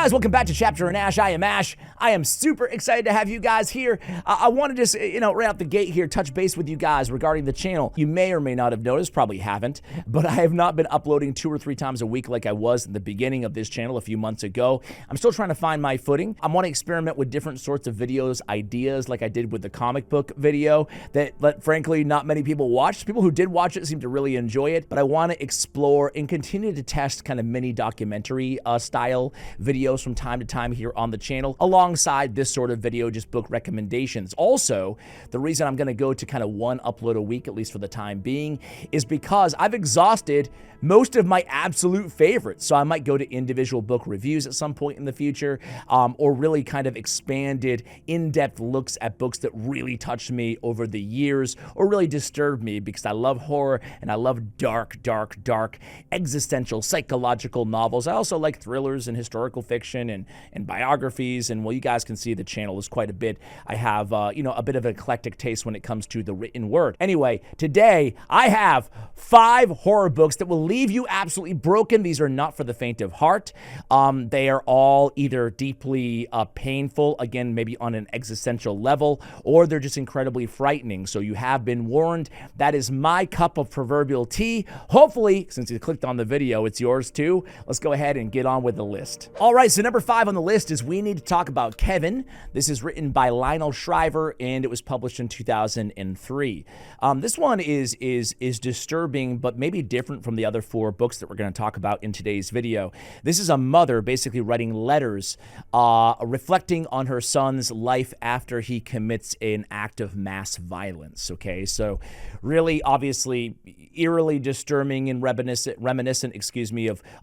guys, welcome back to Chapter and Ash. I am Ash. I am super excited to have you guys here. I want to just, right out the gate here, touch base with you guys regarding the channel. You may or may not have noticed, probably haven't, but I have not been uploading 2 or 3 times a week like I was in the beginning of this channel a few months ago. I'm still trying to find my footing. I want to experiment with different sorts of videos, ideas, like I did with the comic book video that frankly, not many people watched. People who did watch it seem to really enjoy it, but I want to explore and continue to test kind of mini documentary style videos from time to time here on the channel, alongside this sort of video, just book recommendations. Also, the reason I'm going to go to kind of 1 upload a week, at least for the time being, is because I've exhausted most of my absolute favorites. So I might go to individual book reviews at some point in the future, or really kind of expanded, in-depth looks at books that really touched me over the years or really disturbed me, because I love horror and I love dark, existential, psychological novels. I also like thrillers and historical fiction and biographies. And well, you guys can see the channel is quite a bit. I have, a bit of an eclectic taste when it comes to the written word. Anyway, today I have 5 horror books that will leave you absolutely broken. These are not for the faint of heart. They are all either deeply painful, again, maybe on an existential level, or they're just incredibly frightening. So you have been warned. That is my cup of proverbial tea. Hopefully, since you clicked on the video, it's yours too. Let's go ahead and get on with the list. All right, so number 5 on the list is We Need to Talk About Kevin. This is written by Lionel Shriver, and it was published in 2003. This one is disturbing, but maybe different from the other 4 books that we're going to talk about in today's video. This is a mother basically writing letters, reflecting on her son's life after he commits an act of mass violence. Okay, so really, obviously, eerily disturbing and reminiscent,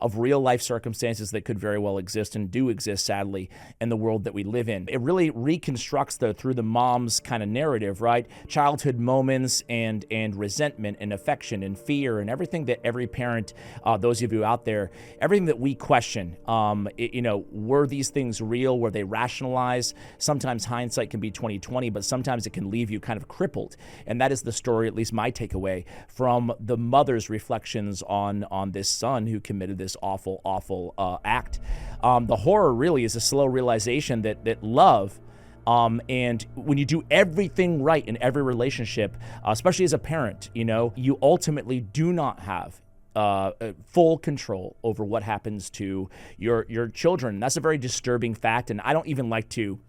of real life circumstances that could very well exist and do exist, sadly, in the world that we live in. It really reconstructs, though, through the mom's kind of narrative, right? Childhood moments and resentment and affection and fear and everything that every parent, those of you out there, everything that we question, were these things real? Were they rationalized? Sometimes hindsight can be 20/20, but sometimes it can leave you kind of crippled. And that is the story, at least my takeaway, from the mother's reflections on this son who committed this awful act. The horror really is a slow realization that love, and when you do everything right in every relationship, especially as a parent, you ultimately do not have full control over what happens to your children. That's a very disturbing fact, and I don't even like to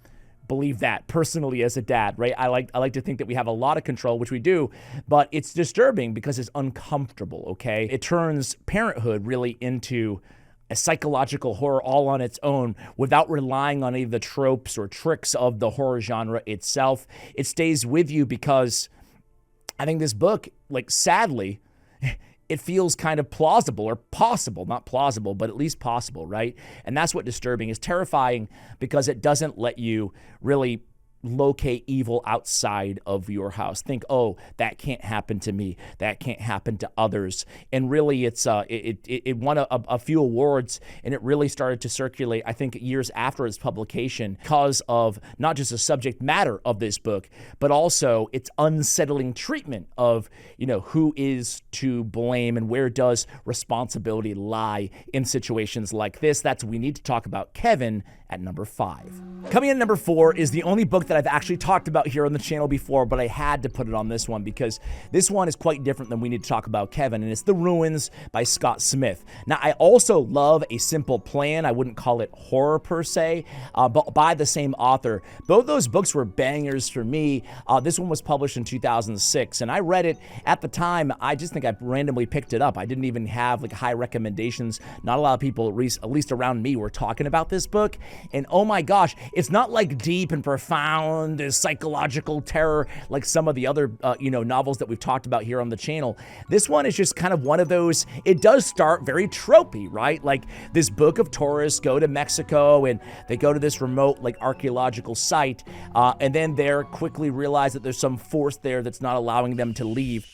believe that personally as a dad, right? I like to think that we have a lot of control, which we do, but it's disturbing because it's uncomfortable, okay? It turns parenthood really into a psychological horror all on its own without relying on any of the tropes or tricks of the horror genre itself. It stays with you because I think this book, sadly, it feels kind of plausible or possible, not plausible, but at least possible, right? And that's what disturbing is. Terrifying because it doesn't let you really locate evil outside of your house. Think, oh, that can't happen to me. That can't happen to others. And really, it's it won a few awards, and it really started to circulate, I think, years after its publication because of not just the subject matter of this book, but also its unsettling treatment of, who is to blame and where does responsibility lie in situations like this. That's We Need to Talk About Kevin at number 5. Coming in at number 4 is the only book that I've actually talked about here on the channel before, but I had to put it on this one because this one is quite different than We Need to Talk About Kevin, and it's The Ruins by Scott Smith. Now, I also love A Simple Plan. I wouldn't call it horror per se, but by the same author. Both those books were bangers for me. This one was published in 2006, and I read it at the time. I just think I randomly picked it up. I didn't even have high recommendations. Not a lot of people, at least around me, were talking about this book. And oh my gosh, it's not deep and profound psychological terror like some of the other, novels that we've talked about here on the channel. This one is just kind of one of those, it does start very tropey, right? Like this book of tourists go to Mexico and they go to this remote archaeological site, and then they're quickly realize that there's some force there that's not allowing them to leave.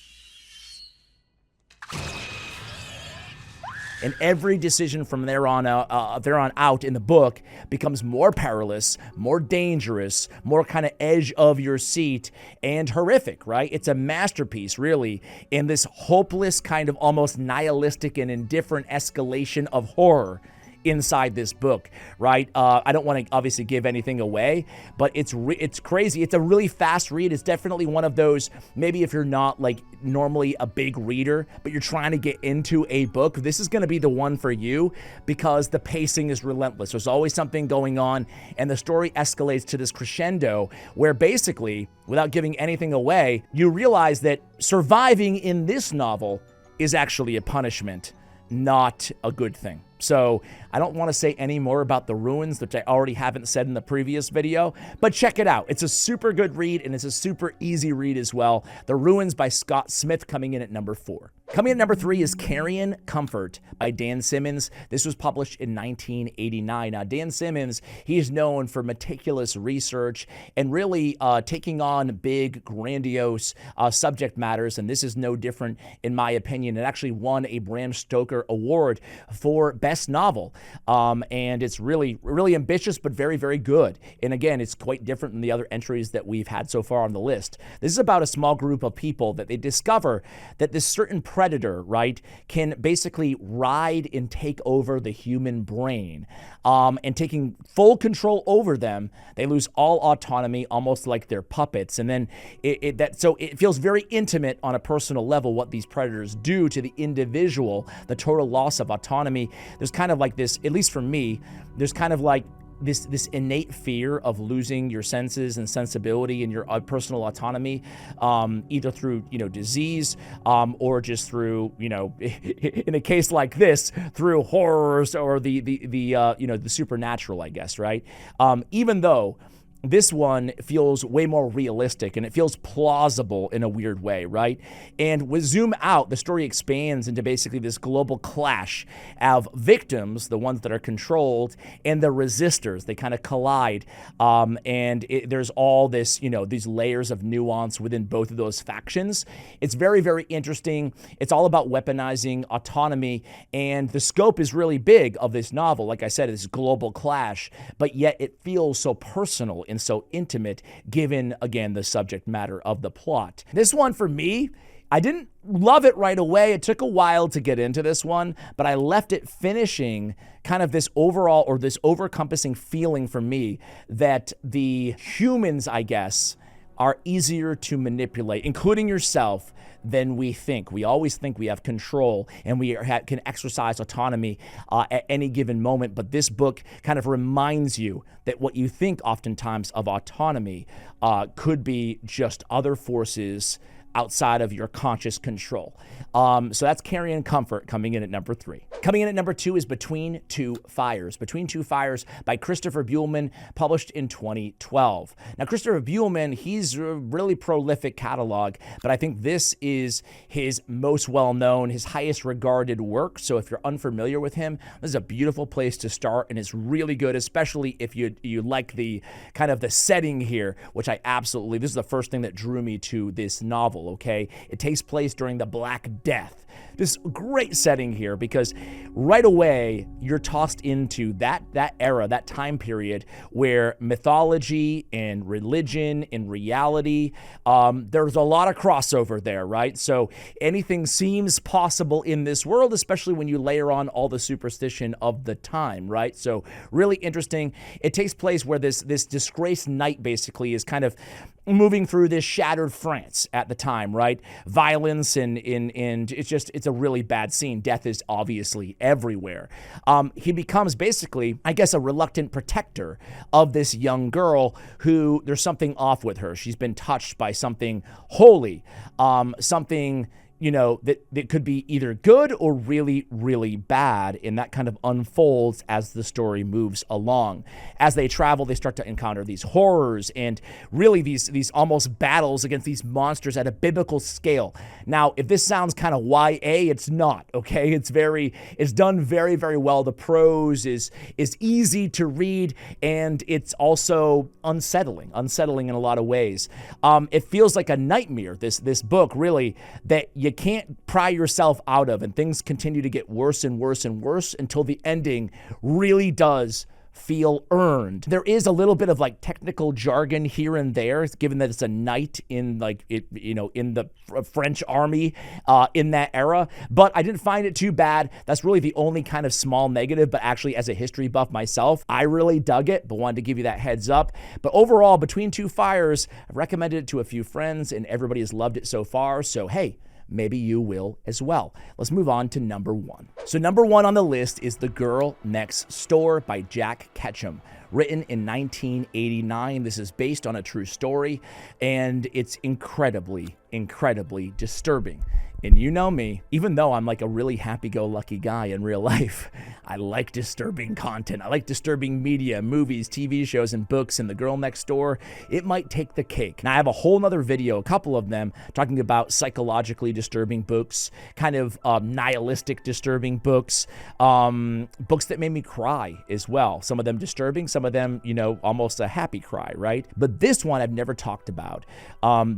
And every decision from there on out in the book becomes more perilous, more dangerous, more kind of edge of your seat, and horrific, right? It's a masterpiece, really, in this hopeless kind of almost nihilistic and indifferent escalation of horror inside this book, right? I don't want to obviously give anything away, but it's crazy. It's a really fast read. It's definitely one of those, maybe if you're not like normally a big reader, but you're trying to get into a book, this is going to be the one for you because the pacing is relentless. There's always something going on, and the story escalates to this crescendo where basically, without giving anything away, you realize that surviving in this novel is actually a punishment, not a good thing. So I don't want to say any more about The Ruins, which I already haven't said in the previous video, but check it out. It's a super good read, and it's a super easy read as well. The Ruins by Scott Smith coming in at number 4. Coming in at number 3 is Carrion Comfort by Dan Simmons. This was published in 1989. Now, Dan Simmons, he is known for meticulous research and really taking on big, grandiose subject matters, and this is no different in my opinion. It actually won a Bram Stoker Award for Best Novel, and it's really, really ambitious, but very, very good. And again, it's quite different than the other entries that we've had so far on the list. This is about a small group of people that they discover that this certain predator, right, can basically ride and take over the human brain, and taking full control over them, they lose all autonomy, almost like they're puppets. And then so it feels very intimate on a personal level what these predators do to the individual, the total loss of autonomy. There's kind of like this, at least for me, there's kind of like this innate fear of losing your senses and sensibility and your personal autonomy, either through, disease, or just through, in a case like this, through horrors or the supernatural, I guess, right? Even though this one feels way more realistic and it feels plausible in a weird way, right? And with zoom out, the story expands into basically this global clash of victims, the ones that are controlled, and the resistors. They kind of collide, and there's all this, these layers of nuance within both of those factions. It's very, very interesting. It's all about weaponizing autonomy, and the scope is really big of this novel. Like I said, it's global clash, but yet it feels so personal and so intimate, given, again, the subject matter of the plot. This one, for me, I didn't love it right away. It took a while to get into this one, but I left it finishing kind of this overall, or this overencompassing feeling for me that the humans, I guess, are easier to manipulate, including yourself, than we think. We always think we have control and we can exercise autonomy at any given moment, but this book kind of reminds you that what you think oftentimes of autonomy could be just other forces outside of your conscious control. So that's Carrion Comfort coming in at number 3. Coming in at number 2 is Between Two Fires. Between Two Fires by Christopher Buehlman, published in 2012. Now, Christopher Buehlman, he's a really prolific catalog, but I think this is his most well-known, his highest regarded work. So if you're unfamiliar with him, this is a beautiful place to start, and it's really good, especially if you like the kind of the setting here, which I absolutely, this is the first thing that drew me to this novel. Okay, it takes place during the Black Death. This great setting here because right away you're tossed into that era, that time period where mythology and religion and reality, there's a lot of crossover there, right? So anything seems possible in this world, especially when you layer on all the superstition of the time, right? So really interesting. It takes place where this disgraced knight basically is kind of moving through this shattered France at the time, right? Violence and it's a really bad scene. Death is obviously everywhere. He becomes basically, I guess, a reluctant protector of this young girl who there's something off with her. She's been touched by something holy, something that could be either good or really, really bad, and that kind of unfolds as the story moves along. As they travel, they start to encounter these horrors and really these almost battles against these monsters at a biblical scale. Now, if this sounds kind of YA, it's not, okay? It's done very, very well. The prose is easy to read, and it's also unsettling in a lot of ways. It feels like a nightmare, this book, really, that you can't pry yourself out of, and things continue to get worse and worse and worse until the ending really does feel earned. There is a little bit of like technical jargon here and there, given that it's a knight in like it, you know, in the French army in that era, but I didn't find it too bad. That's really the only kind of small negative, but actually as a history buff myself, I really dug it, but wanted to give you that heads up. But overall, Between Two Fires, I've recommended it to a few friends and everybody has loved it so far. So hey, maybe you will as well. Let's move on to number 1. So number 1 on the list is The Girl Next Door by Jack Ketchum, written in 1989. This is based on a true story, and it's incredibly, incredibly disturbing. And you know me, even though I'm like a really happy-go-lucky guy in real life, I like disturbing content. I like disturbing media, movies, TV shows, and books, and The Girl Next Door, it might take the cake. Now, I have a whole nother video, a couple of them, talking about psychologically disturbing books, kind of nihilistic disturbing books, books that made me cry as well. Some of them disturbing, some of them, you know, almost a happy cry, right? But this one I've never talked about.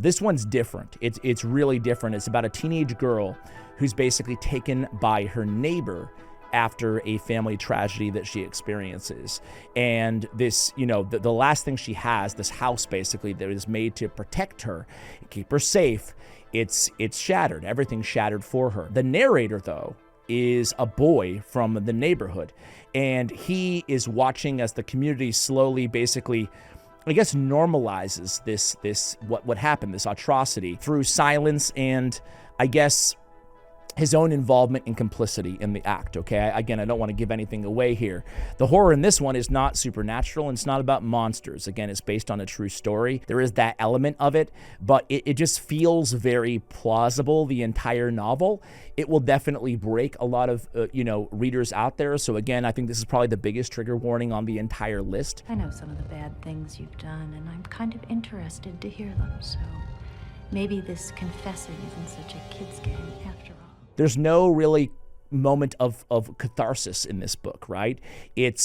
This one's different. It's really different. It's about a teenage girl who's basically taken by her neighbor after a family tragedy that she experiences. And this, you know, the last thing she has, this house basically that is made to protect her, keep her safe, it's shattered. Everything's shattered for her. The narrator, though, is a boy from the neighborhood, and he is watching as the community slowly basically, I guess, normalizes this what happened, this atrocity, through silence and, I guess, his own involvement and complicity in the act, okay? Again, I don't want to give anything away here. The horror in this one is not supernatural, and it's not about monsters. Again, it's based on a true story. There is that element of it, but it just feels very plausible, the entire novel. It will definitely break a lot of, you know, readers out there. So again, I think this is probably the biggest trigger warning on the entire list. I know some of the bad things you've done, and I'm kind of interested to hear them, so maybe this confessing isn't such a kid's game after all. There's no really moment of catharsis in this book, right? It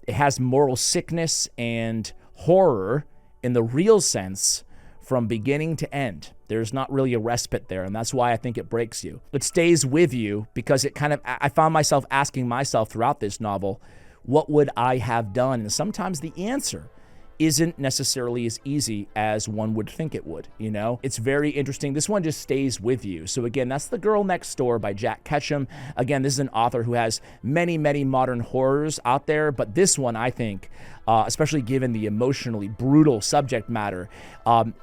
has moral sickness and horror in the real sense from beginning to end. There's not really a respite there, and that's why I think it breaks you. It stays with you because it kind of, I found myself asking myself throughout this novel, what would I have done? And sometimes the answer isn't necessarily as easy as one would think it would, you know? It's very interesting. This one just stays with you. So again, that's The Girl Next Door by Jack Ketchum. Again, this is an author who has many, many modern horrors out there, but this one, I think, especially given the emotionally brutal subject matter,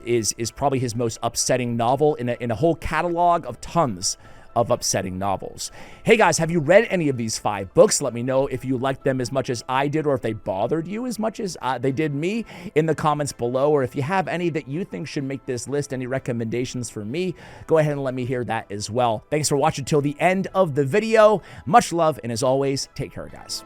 is probably his most upsetting novel in a whole catalog of tons of upsetting novels. Hey guys, have you read any of these 5 books? Let me know if you liked them as much as I did, or if they bothered you as much as they did me in the comments below, or if you have any that you think should make this list, any recommendations for me, go ahead and let me hear that as well. Thanks for watching till the end of the video. Much love, and as always, take care, guys.